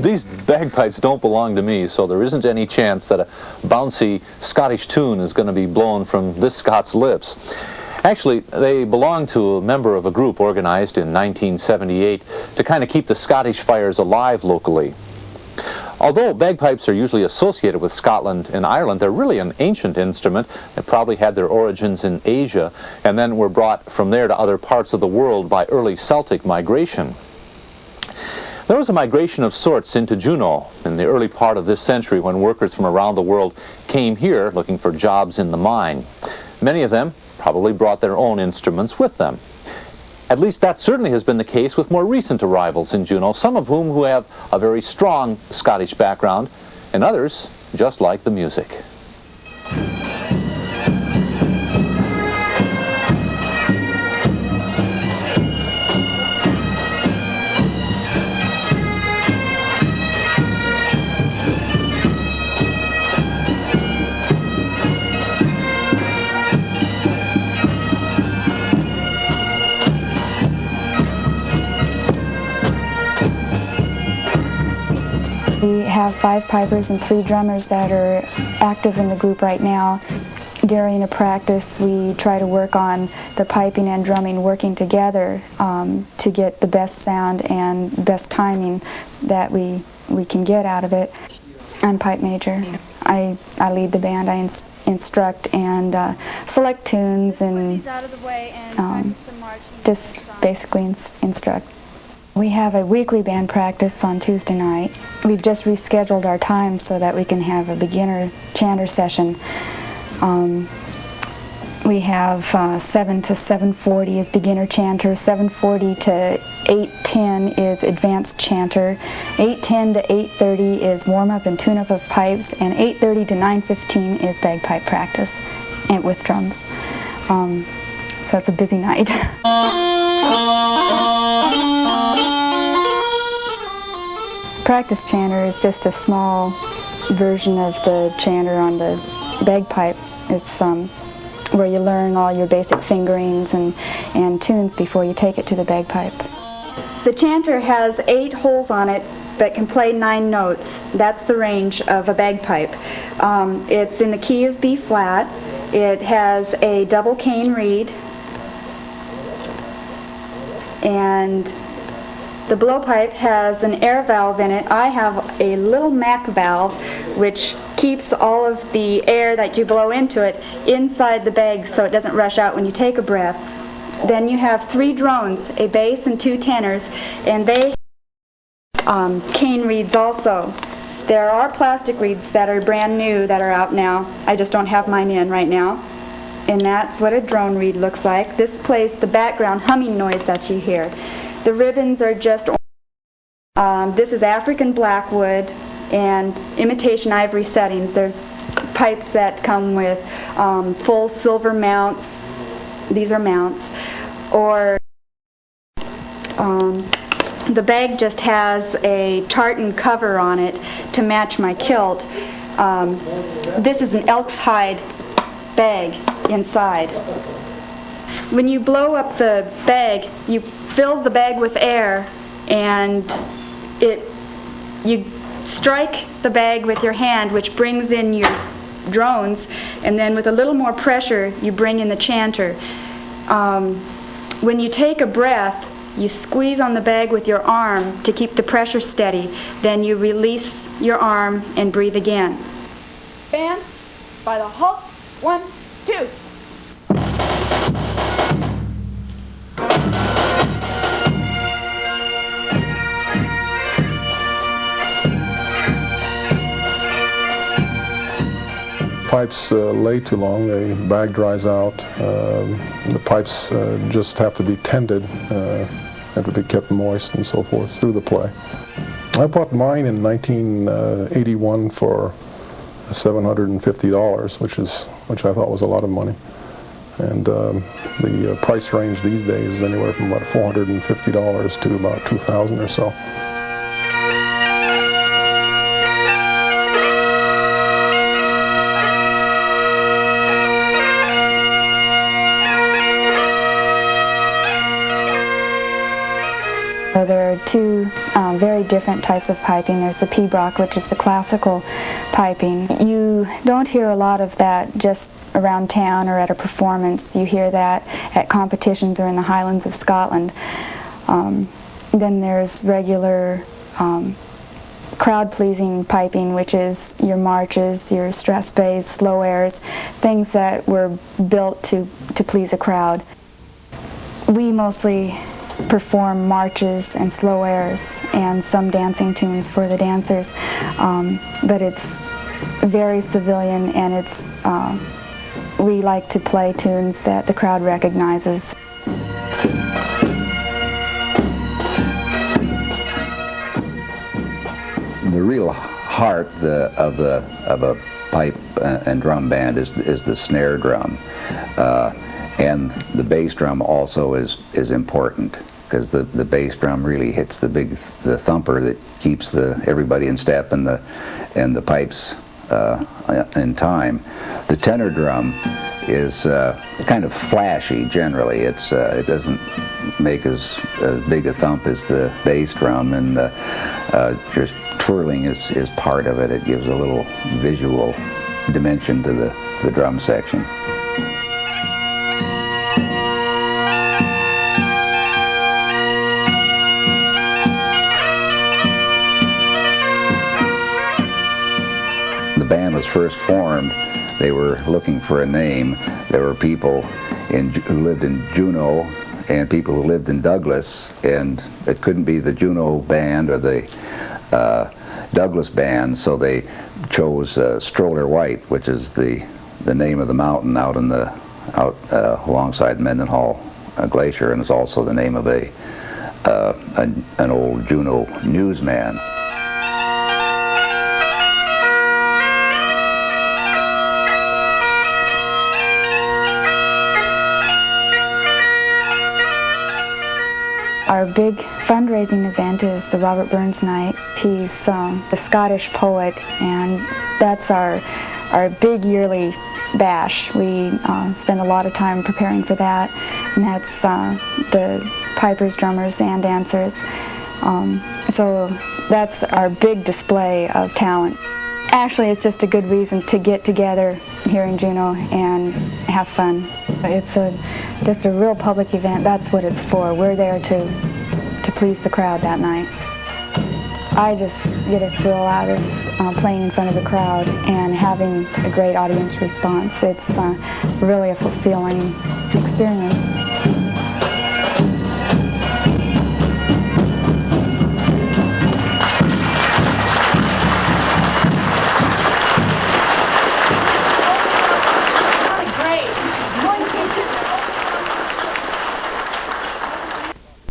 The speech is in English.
These bagpipes don't belong to me, so there isn't any chance that a bouncy Scottish tune is going to be blown from this Scot's lips. Actually, they belong to a member of a group organized in 1978 to kind of keep the Scottish fires alive locally. Although bagpipes are usually associated with Scotland and Ireland, they're really an ancient instrument that probably had their origins in Asia and then were brought from there to other parts of the world by early Celtic migration. There was a migration of sorts into Juneau in the early part of this century when workers from around the world came here looking for jobs in the mine. Many of them probably brought their own instruments with them. At least that certainly has been the case with more recent arrivals in Juneau, some of whom who have a very strong Scottish background, and others just like the music. We have 5 pipers and 3 drummers that are active in the group right now. During a practice, we try to work on the piping and drumming working together to get the best sound and best timing that we can get out of it. I'm pipe major. I lead the band. I instruct and select tunes and just basically instruct. We have a weekly band practice on Tuesday night. We've just rescheduled our time so that we can have a beginner chanter session. We have 7 to 7:40 is beginner chanter, 7:40 to 8:10 is advanced chanter, 8:10 to 8:30 is warm-up and tune-up of pipes, and 8:30 to 9:15 is bagpipe practice and with drums. So it's a busy night. Practice chanter is just a small version of the chanter on the bagpipe. It's where you learn all your basic fingerings and tunes before you take it to the bagpipe. The chanter has 8 holes on it that can play 9 notes. That's the range of a bagpipe. It's in the key of B flat. It has a double cane reed, and the blowpipe has an air valve in it. I have a little Mac valve which keeps all of the air that you blow into it inside the bag so it doesn't rush out when you take a breath. Then you have 3 drones, a bass and 2 tenors, and they have cane reeds also. There are plastic reeds that are brand new that are out now. I just don't have mine in right now. And that's what a drone reed looks like. This plays the background humming noise that you hear. The ribbons are just this is African blackwood and imitation ivory settings. There's pipes that come with full silver mounts. These are mounts. Or the bag just has a tartan cover on it to match my kilt. This is an elk's hide bag inside. When you blow up the bag, you fill the bag with air, and you strike the bag with your hand, which brings in your drones, and then with a little more pressure you bring in the chanter. When you take a breath, you squeeze on the bag with your arm to keep the pressure steady. Then you release your arm and breathe again. Band, by the halt, 1, 2. Pipes lay too long, the bag dries out. The pipes just have to be tended, have to be kept moist and so forth through the play. I bought mine in 1981 for $750, which I thought was a lot of money. And the price range these days is anywhere from about $450 to about $2,000 or so. There are two very different types of piping. There's the pibroch, which is the classical piping. You don't hear a lot of that just around town or at a performance. You hear that at competitions or in the Highlands of Scotland. Then there's regular crowd-pleasing piping, which is your marches, your stress bays, slow airs, things that were built to please a crowd. We mostly perform marches and slow airs and some dancing tunes for the dancers, but it's very civilian, and it's we like to play tunes that the crowd recognizes. The real heart of a pipe and drum band is the snare drum, and the bass drum also is important, because the bass drum really hits the thumper that keeps everybody in step and the pipes in time. The tenor drum is kind of flashy generally. It doesn't make as big a thump as the bass drum, and just twirling is part of it. It gives a little visual dimension to the drum section. The band was first formed. They were looking for a name. There were people who lived in Juneau and people who lived in Douglas, and it couldn't be the Juneau band or the Douglas band, so they chose Stroller White, which is the name of the mountain out alongside Mendenhall Glacier, and it's also the name of an old Juneau newsman. Our big fundraising event is the Robert Burns Night. He's the Scottish poet, and that's our big yearly bash. We spend a lot of time preparing for that, and that's the pipers, drummers, and dancers. So that's our big display of talent. Actually, it's just a good reason to get together here in Juneau and have fun. It's just a real public event. That's what it's for. We're there to please the crowd that night. I just get a thrill out of playing in front of a crowd and having a great audience response. It's really a fulfilling experience.